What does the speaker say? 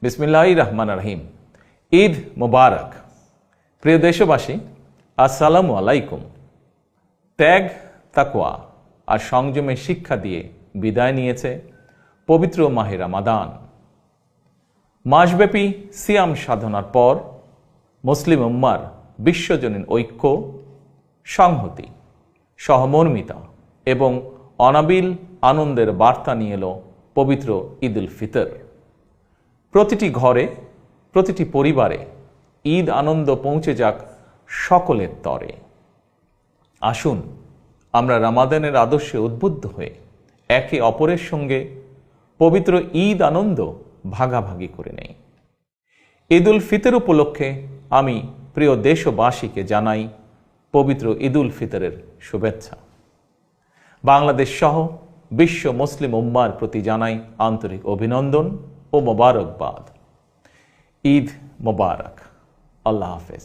বিসমিল্লাহির রহমানির রহিম। ঈদ মোবারক। প্রিয় দেশবাসী, আসসালামু আলাইকুম। ত্যাগ, তাকওয়া আর সংযমের শিক্ষা দিয়ে বিদায় নিয়েছে পবিত্র মাহে রমাদান। মাসব্যাপী সিয়াম সাধনার পর মুসলিম উম্মার বিশ্বজনীন ঐক্য, সংহতি, সহমর্মিতা এবং অনাবিল আনন্দের বার্তা নিয়ে এলো পবিত্র ঈদ উল ফিতর। প্রতিটি ঘরে, প্রতিটি পরিবারে ঈদ আনন্দ পৌঁছে যাক সকলের তরে। আসুন আমরা রমাদানের আদর্শে উদ্বুদ্ধ হয়ে একে অপরের সঙ্গে পবিত্র ঈদ আনন্দ ভাগাভাগি করে নেই। ঈদ উল ফিতর উপলক্ষে আমি প্রিয় দেশবাসীকে জানাই পবিত্র ঈদ উল ফিতরের শুভেচ্ছা। বাংলাদেশ সহ বিশ্ব মুসলিম উম্মার প্রতি জানাই আন্তরিক অভিনন্দন ও মোবারকবাদ। ঈদ মোবারক। আল্লাহ হাফেজ।